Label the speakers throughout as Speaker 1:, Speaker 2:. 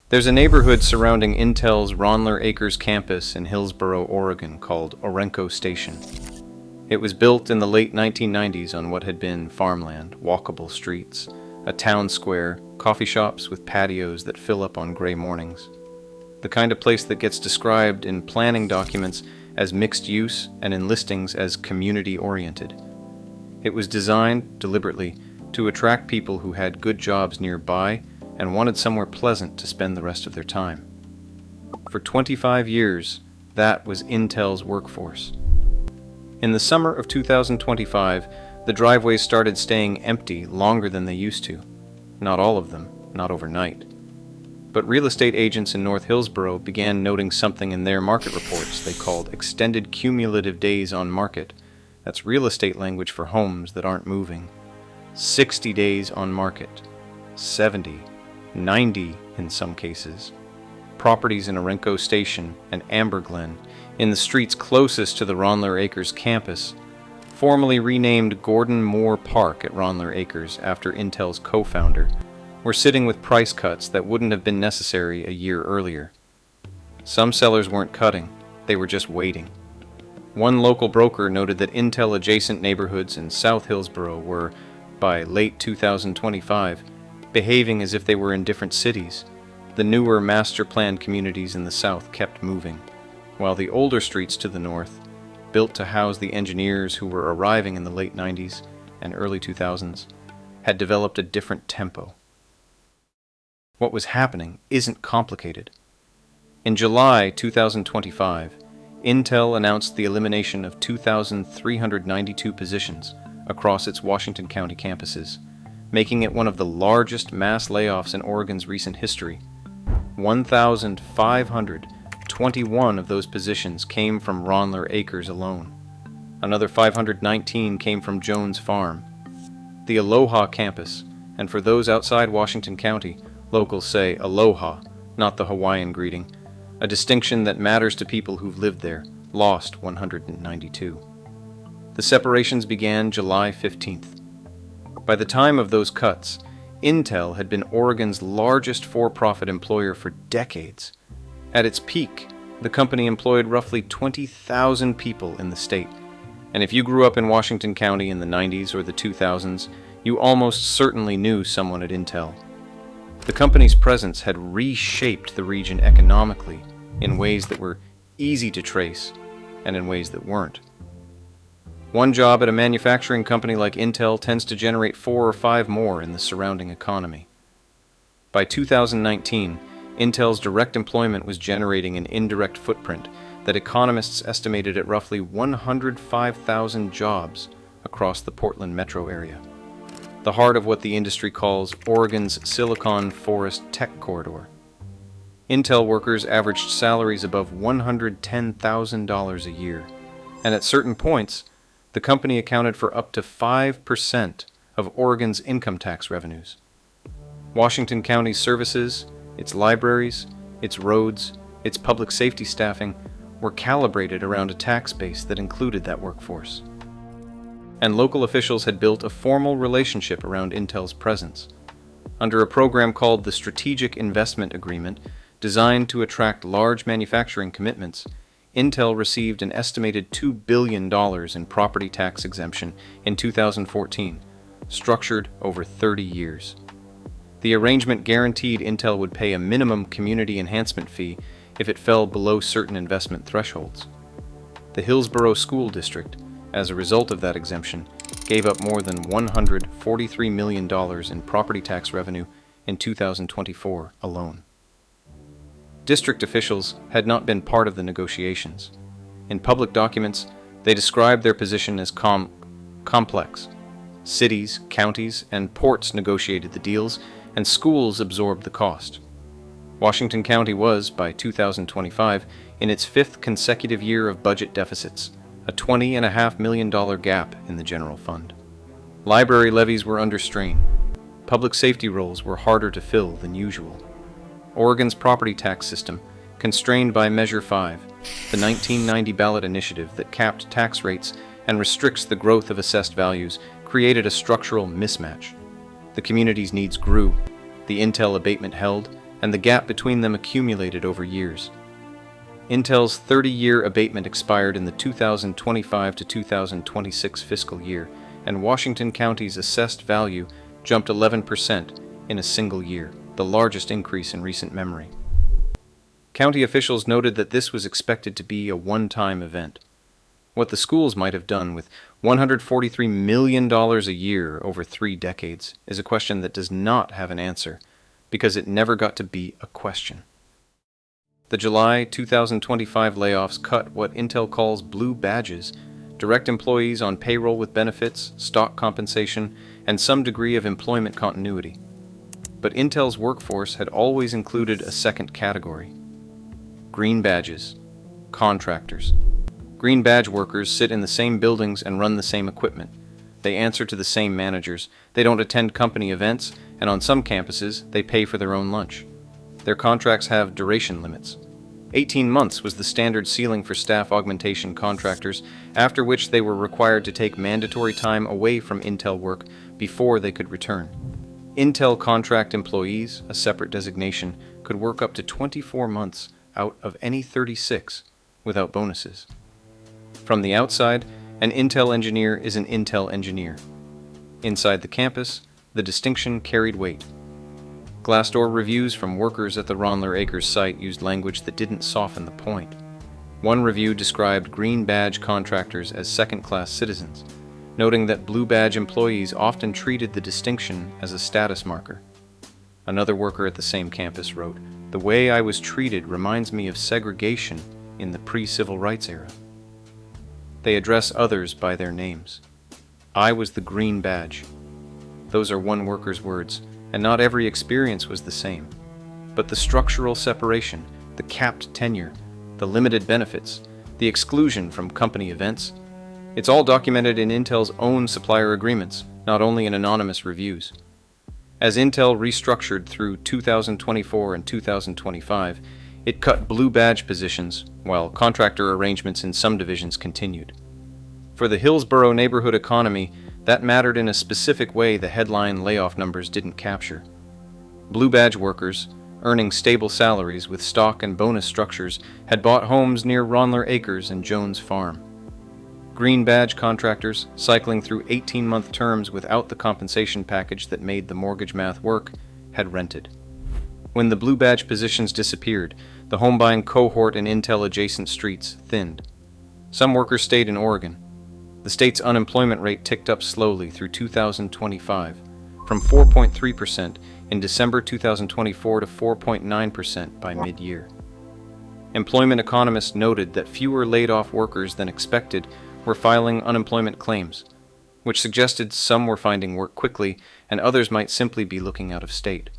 Speaker 1: There's a neighborhood surrounding Intel's Ronler Acres campus in Hillsboro, Oregon called Orenco Station. It was built in the late 1990s on what had been farmland, walkable streets, a town square, coffee shops with patios that fill up on gray mornings. The kind of place that gets described in planning documents as mixed use and in listings as community-oriented. It was designed, deliberately, to attract people who had good jobs nearby and wanted somewhere pleasant to spend the rest of their time. For 25 years, that was Intel's workforce. In the summer of 2025, the driveways started staying empty longer than they used to. Not all of them, not overnight. But real estate agents in North Hillsboro began noting something in their market reports they called extended cumulative days on market. That's real estate language for homes that aren't moving. 60 days on market. 70. 90 in some cases. Properties in Orenco Station and Amber Glen, in the streets closest to the Ronler Acres campus, formerly renamed Gordon Moore Park at Ronler Acres after Intel's co-founder, were sitting with price cuts that wouldn't have been necessary a year earlier. Some sellers weren't cutting, they were just waiting. One local broker noted that Intel-adjacent neighborhoods in South Hillsboro were, by late 2025, behaving as if they were in different cities. The newer master-planned communities in the south kept moving, while the older streets to the north, built to house the engineers who were arriving in the late 90s and early 2000s, had developed a different tempo. What was happening isn't complicated. In July 2025, Intel announced the elimination of 2,392 positions across its Washington County campuses, making it one of the largest mass layoffs in Oregon's recent history. 1,521 of those positions came from Ronler Acres alone. Another 519 came from Jones Farm. The Aloha campus, and for those outside Washington County, locals say Aloha, not the Hawaiian greeting, a distinction that matters to people who've lived there, lost 192. The separations began July 15th. By the time of those cuts, Intel had been Oregon's largest for-profit employer for decades. At its peak, the company employed roughly 20,000 people in the state. And if you grew up in Washington County in the 90s or the 2000s, you almost certainly knew someone at Intel. The company's presence had reshaped the region economically in ways that were easy to trace and in ways that weren't. One job at a manufacturing company like Intel tends to generate 4 or 5 more in the surrounding economy. By 2019, Intel's direct employment was generating an indirect footprint that economists estimated at roughly 105,000 jobs across the Portland metro area, the heart of what the industry calls Oregon's Silicon Forest Tech Corridor. Intel workers averaged salaries above $110,000 a year, and at certain points, the company accounted for up to 5% of Oregon's income tax revenues. Washington County's services, its libraries, its roads, its public safety staffing were calibrated around a tax base that included that workforce. And local officials had built a formal relationship around Intel's presence. Under a program called the Strategic Investment Agreement, designed to attract large manufacturing commitments, Intel received an estimated $2 billion in property tax exemption in 2014, structured over 30 years. The arrangement guaranteed Intel would pay a minimum community enhancement fee if it fell below certain investment thresholds. The Hillsboro School District, as a result of that exemption, gave up more than $143 million in property tax revenue in 2024 alone. District officials had not been part of the negotiations. In public documents, they described their position as complex. Cities, counties, and ports negotiated the deals, and schools absorbed the cost. Washington County was, by 2025, in its 5th consecutive year of budget deficits, a $20.5 million gap in the general fund. Library levies were under strain. Public safety roles were harder to fill than usual. Oregon's property tax system, constrained by Measure 5, the 1990 ballot initiative that capped tax rates and restricts the growth of assessed values, created a structural mismatch. The community's needs grew, the Intel abatement held, and the gap between them accumulated over years. Intel's 30-year abatement expired in the 2025 to 2026 fiscal year, and Washington County's assessed value jumped 11% in a single year, the largest increase in recent memory. County officials noted that this was expected to be a one-time event. What the schools might have done with $143 million a year over 3 decades is a question that does not have an answer, because it never got to be a question. The July 2025 layoffs cut what Intel calls blue badges, direct employees on payroll with benefits, stock compensation, and some degree of employment continuity. But Intel's workforce had always included a second category: green badges, contractors. Green badge workers sit in the same buildings and run the same equipment. They answer to the same managers. They don't attend company events, and on some campuses, they pay for their own lunch. Their contracts have duration limits. 18 months was the standard ceiling for staff augmentation contractors, after which they were required to take mandatory time away from Intel work before they could return. Intel contract employees, a separate designation, could work up to 24 months out of any 36 without bonuses. From the outside, an Intel engineer is an Intel engineer. Inside the campus, the distinction carried weight. Glassdoor reviews from workers at the Ronler Acres site used language that didn't soften the point. One review described green badge contractors as second-class citizens, noting that blue badge employees often treated the distinction as a status marker. Another worker at the same campus wrote, "The way I was treated reminds me of segregation in the pre-civil rights era." They address others by their names. I was the green badge. Those are one worker's words, and not every experience was the same. But the structural separation, the capped tenure, the limited benefits, the exclusion from company events, it's all documented in Intel's own supplier agreements, not only in anonymous reviews. As Intel restructured through 2024 and 2025, it cut blue badge positions, while contractor arrangements in some divisions continued. For the Hillsboro neighborhood economy, that mattered in a specific way the headline layoff numbers didn't capture. Blue badge workers, earning stable salaries with stock and bonus structures, had bought homes near Ronler Acres and Jones Farm. Green badge contractors, cycling through 18-month terms without the compensation package that made the mortgage math work, had rented. When the blue badge positions disappeared, the home-buying cohort in Intel-adjacent streets thinned. Some workers stayed in Oregon. The state's unemployment rate ticked up slowly through 2025, from 4.3% in December 2024 to 4.9% by mid-year. Employment economists noted that fewer laid-off workers than expected were filing unemployment claims, which suggested some were finding work quickly and others might simply be looking out of state.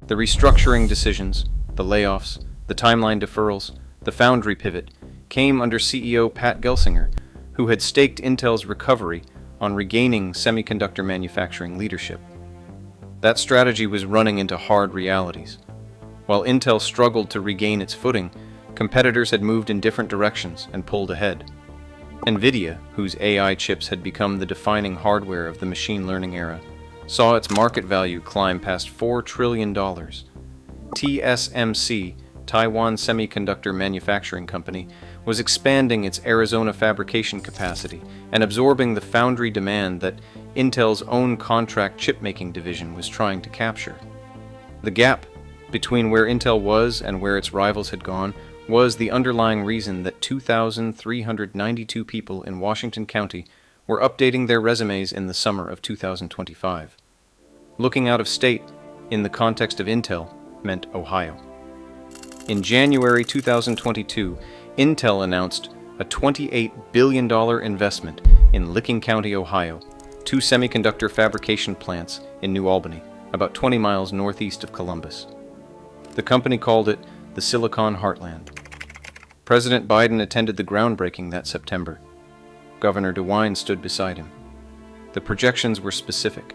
Speaker 1: The restructuring decisions, the layoffs, the timeline deferrals, the foundry pivot came under CEO Pat Gelsinger, who had staked Intel's recovery on regaining semiconductor manufacturing leadership. That strategy was running into hard realities. While Intel struggled to regain its footing, competitors had moved in different directions and pulled ahead. NVIDIA, whose AI chips had become the defining hardware of the machine learning era, saw its market value climb past $4 trillion. TSMC, Taiwan Semiconductor Manufacturing Company, was expanding its Arizona fabrication capacity and absorbing the foundry demand that Intel's own contract chip-making division was trying to capture. The gap between where Intel was and where its rivals had gone was the underlying reason that 2,392 people in Washington County were updating their resumes in the summer of 2025. Looking out of state, in the context of Intel, meant Ohio. In January 2022, Intel announced a $28 billion investment in Licking County, Ohio, 2 semiconductor fabrication plants in New Albany, about 20 miles northeast of Columbus. The company called it the Silicon Heartland. President Biden attended the groundbreaking that September. Governor DeWine stood beside him. The projections were specific: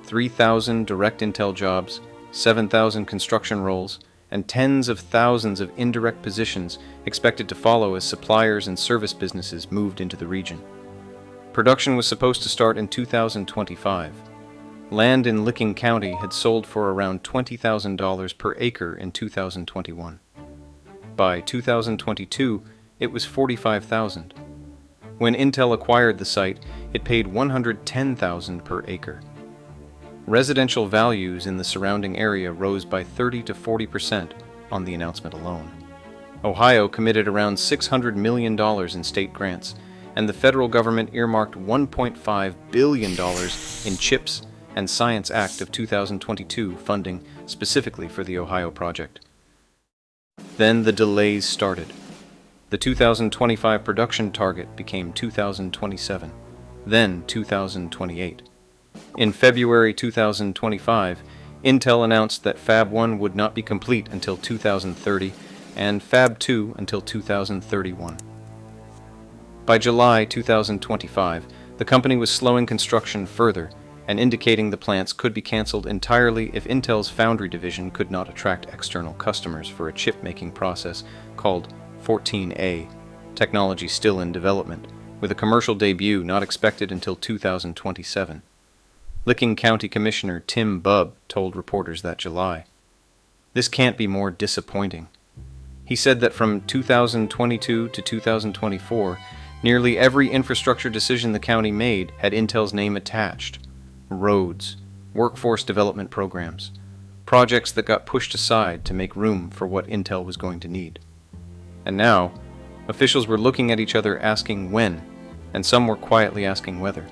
Speaker 1: 3,000 direct Intel jobs, 7,000 construction roles, and tens of thousands of indirect positions expected to follow as suppliers and service businesses moved into the region. Production was supposed to start in 2025. Land in Licking County had sold for around $20,000 per acre in 2021. By 2022, it was $45,000. When Intel acquired the site, it paid $110,000 per acre. Residential values in the surrounding area rose by 30 to 40% on the announcement alone. Ohio committed around $600 million in state grants, and the federal government earmarked $1.5 billion in CHIPS and Science Act of 2022 funding specifically for the Ohio project. Then the delays started. The 2025 production target became 2027, then 2028. In February 2025, Intel announced that Fab 1 would not be complete until 2030 and Fab 2 until 2031. By July 2025, the company was slowing construction further and indicating the plants could be canceled entirely if Intel's foundry division could not attract external customers for a chip-making process called 14A, technology still in development, with a commercial debut not expected until 2027. Licking County Commissioner Tim Bubb told reporters that July. This can't be more disappointing. He said that from 2022 to 2024, nearly every infrastructure decision the county made had Intel's name attached. Roads, workforce development programs, projects that got pushed aside to make room for what Intel was going to need. And now, officials were looking at each other asking when, and some were quietly asking whether.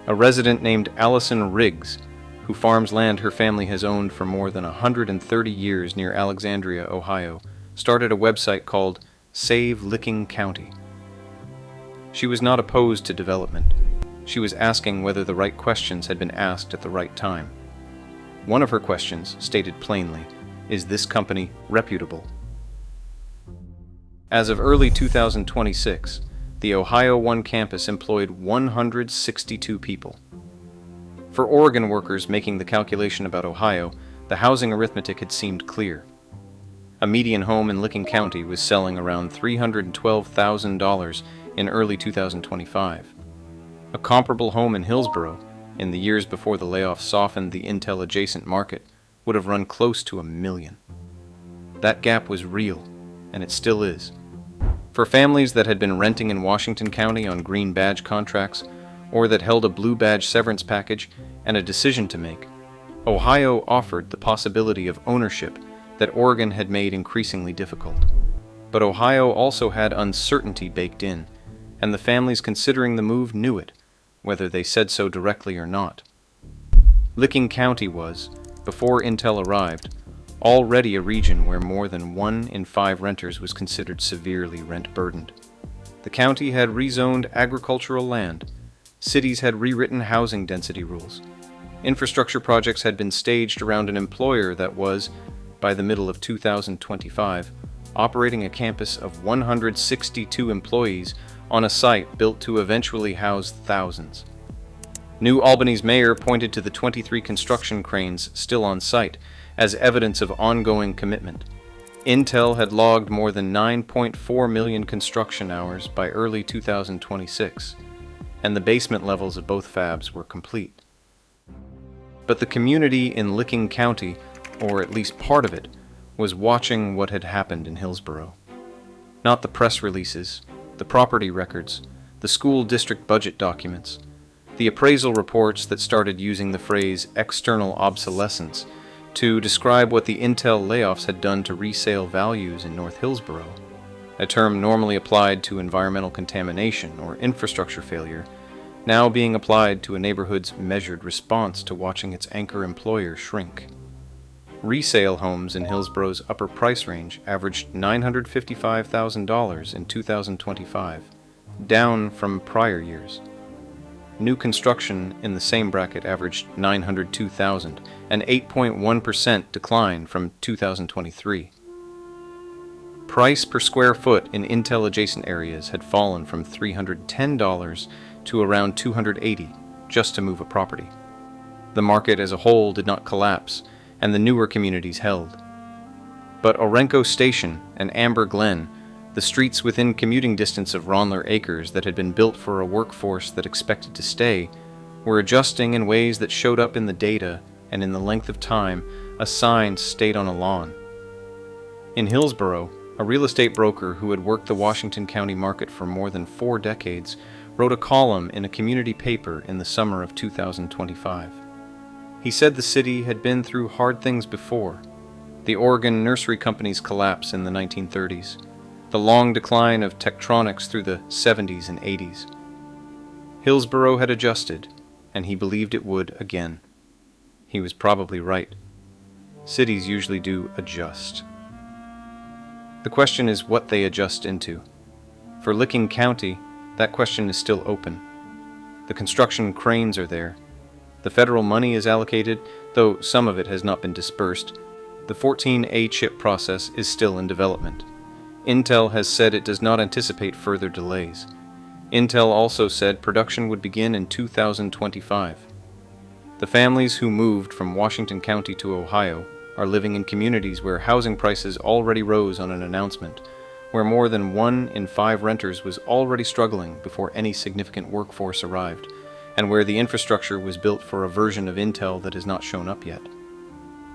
Speaker 1: A resident named Allison Riggs, who farms land her family has owned for more than 130 years near Alexandria, Ohio, started a website called Save Licking County. She was not opposed to development. She was asking whether the right questions had been asked at the right time. One of her questions, stated plainly, is this company reputable? As of early 2026, the Ohio 1 campus employed 162 people. For Oregon workers making the calculation about Ohio, the housing arithmetic had seemed clear. A median home in Licking County was selling around $312,000 in early 2025. A comparable home in Hillsboro, in the years before the layoffs softened the Intel-adjacent market, would have run close to $1 million. That gap was real, and it still is. For families that had been renting in Washington County on green badge contracts, or that held a blue badge severance package and a decision to make, Ohio offered the possibility of ownership that Oregon had made increasingly difficult. But Ohio also had uncertainty baked in, and the families considering the move knew it, whether they said so directly or not. Licking County was, before Intel arrived, already a region where more than 1 in 5 renters was considered severely rent-burdened. The county had rezoned agricultural land, cities had rewritten housing density rules, infrastructure projects had been staged around an employer that was, by the middle of 2025, operating a campus of 162 employees on a site built to eventually house thousands. New Albany's mayor pointed to the 23 construction cranes still on site as evidence of ongoing commitment. Intel had logged more than 9.4 million construction hours by early 2026, and the basement levels of both fabs were complete. But the community in Licking County, or at least part of it, was watching what had happened in Hillsboro. Not the press releases, the property records, the school district budget documents, the appraisal reports that started using the phrase external obsolescence to describe what the Intel layoffs had done to resale values in North Hillsboro, a term normally applied to environmental contamination or infrastructure failure, now being applied to a neighborhood's measured response to watching its anchor employer shrink. Resale homes in Hillsboro's upper price range averaged $955,000 in 2025, down from prior years. New construction in the same bracket averaged $902,000, an 8.1% decline from 2023. Price per square foot in Intel-adjacent areas had fallen from $310 to around $280 just to move a property. The market as a whole did not collapse, and the newer communities held. But Orenco Station and Amber Glen, the streets within commuting distance of Ronler acres that had been built for a workforce that expected to stay, were adjusting in ways that showed up in the data and in the length of time a sign stayed on a lawn. In Hillsboro, a real estate broker who had worked the Washington County market for more than 4 decades wrote a column in a community paper in the summer of 2025. He said the city had been through hard things before: the Oregon nursery company's collapse in the 1930s, the long decline of Tektronix through the 70s and 80s. Hillsboro had adjusted, and he believed it would again. He was probably right. Cities usually do adjust. The question is what they adjust into. For Licking County, that question is still open. The construction cranes are there. The federal money is allocated, though some of it has not been dispersed. The 14A chip process is still in development. Intel has said it does not anticipate further delays. Intel also said production would begin in 2025. The families who moved from Washington County to Ohio are living in communities where housing prices already rose on an announcement, where more than 1 in 5 renters was already struggling before any significant workforce arrived, and where the infrastructure was built for a version of Intel that has not shown up yet.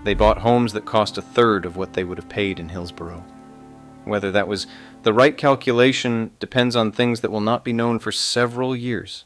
Speaker 1: They bought homes that cost 1/3 of what they would have paid in Hillsboro. Whether that was the right calculation depends on things that will not be known for several years.